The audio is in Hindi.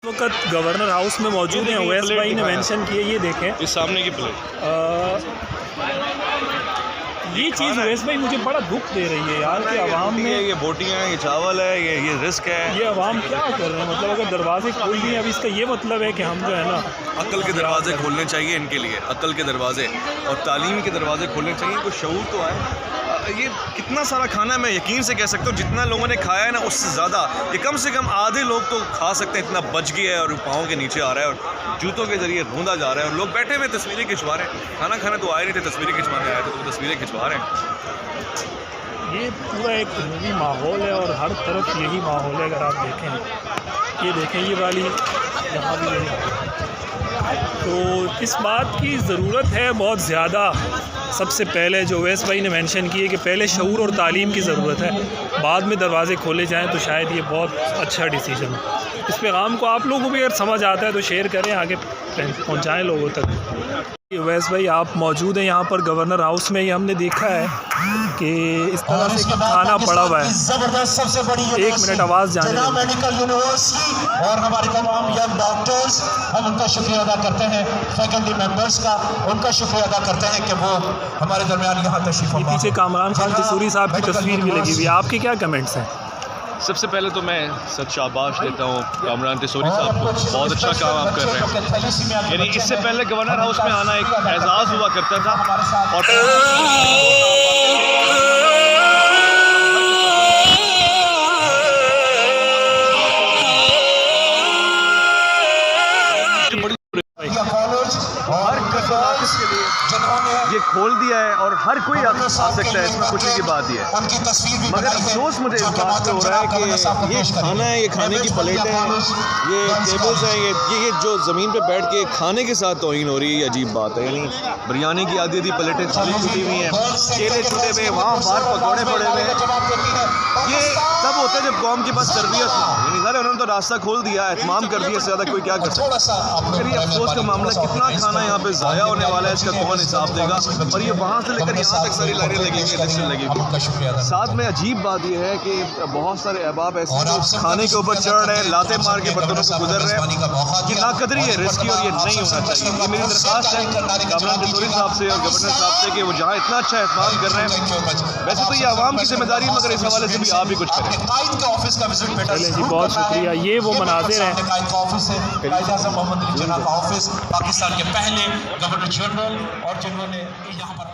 वक्त गवर्नर हाउस में मौजूद हैं। ओवैस भाई ने मेंशन किए, ये देखें इस सामने की प्लेट। ये चीज़ ओवैस भाई मुझे बड़ा दुख दे रही है यार कि अवाम में ये बोटियाँ हैं, ये चावल है, ये रिस्क है। ये अवाम क्या कर रहे हैं। मतलब अगर दरवाजे खोल दिए, अब इसका ये मतलब है कि हम जो है ना अक्ल के दरवाजे खोलने चाहिए इनके लिए, अक्ल के दरवाजे और तालीम के दरवाजे खोलने चाहिए। कुछ शऊर तो आए। ये कितना सारा खाना मैं यकीन से कह सकता हूँ, जितना लोगों ने खाया है ना उससे ज़्यादा, ये कम से कम आधे लोग तो खा सकते हैं। इतना बच गया है और पाँव के नीचे आ रहा है और जूतों के ज़रिए ढूंढा जा रहा है और लोग बैठे हुए तस्वीरें खिंचवा रहे हैं। खाना खाने तो आए नहीं थे, तस्वीरें खिंचवाने आए थे, तो तस्वीरें खिंचवा रहे हैं। ये पूरा एक यही माहौल है और हर तरफ यही माहौल है। अगर आप देखें, ये देखें, ये वाली यहाँ भी यही। तो इस बात की ज़रूरत है बहुत ज़्यादा। सबसे पहले जो ओवैस भाई ने मेंशन की है कि पहले शऊर और तालीम की ज़रूरत है, बाद में दरवाज़े खोले जाएं, तो शायद ये बहुत अच्छा डिसीजन हो। इस पैगाम को आप लोगों को भी अगर समझ आता है तो शेयर करें, आगे पहुंचाएं लोगों तक। ओवैस भाई आप मौजूद हैं यहाँ पर गवर्नर हाउस में। ये हमने देखा है कि इस तरह से खाना पड़ा हुआ है। सबसे बड़ी 1 मिनट आवाज़ जाने दें। मेडिकल यूनिवर्सिटी और हमारे तमाम यंग डॉक्टर्स, हम उनका शुक्रिया अदा करते हैं। फैकल्टी मेंबर्स का उनका शुक्रिया अदा करते हैं कि वो हमारे दरमियान यहाँ तशरीफ फरमा। पीछे कामरान खान तिसूरी साहब की तस्वीर भी लगी हुई है। आपके क्या कमेंट्स हैं? सबसे पहले तो मैं सच शाबाश देता हूँ कामरान तिसूरी साहब को, बहुत अच्छा काम आप कर रहे हैं। यानी इससे पहले गवर्नर हाउस में आना एक एजाज़ हुआ करता था और के लिए ये खोल दिया है और हर कोई आ सकता है, इसमें खुशी की बात ही है। मगर अफसोस मुझे इस बात पे हो रहा है कि ये खाना है, ये खाने की प्लेटें हैं, ये टेबल्स हैं, ये जो ज़मीन पे बैठ के खाने के साथ तौहीन हो रही है, ये अजीब बात है। यानी बिरयानी की आधी आधी प्लेटें खाली छुटी हुई हैं, केले छुटे हुए, वहाँ बाहर पकौड़े पड़े हुए हैं। ये तब होता है जब कौम के पास तरबियत ना हो। यानी सर उन्होंने तो रास्ता खोल दिया, एहतमाम कर दिया, इससे ज़्यादा कोई क्या कर सकता है। फिर ये अफसोस का मामला, कितना खाना यहाँ पे ज़ाया होने वाला है, इसका कौन हिसाब देगा। और ये वहाँ से लेकर यहाँ तक सारी लाइनें लगेंगी, लिस्टें लगेंगी। साथ में अजीब बात यह है कि बहुत सारे अहबाब ऐसे खाने के ऊपर चढ़ रहे हैं, लाते मार के बर्तनों से गुजर रहे हैं। ये नाकदरी है, रिस्की, और ये नहीं होना चाहिए। ये मेरी दरख्वास्त है कामरान तिसूरी साहब से और गवर्नर साहब से कि वो जहाँ इतना अच्छा एहतमाम कर रहे हैं, वैसे तो ये आवाम की जिम्मेदारी है, मगर इस हवाले से भी आप भी कुछ करें। चलें जी, बहुत शुक्रिया। ये वो मनाज़िर हैं। पाकिस्तान के पहले गवर्नर जनरल और जिन्होंने यहाँ पर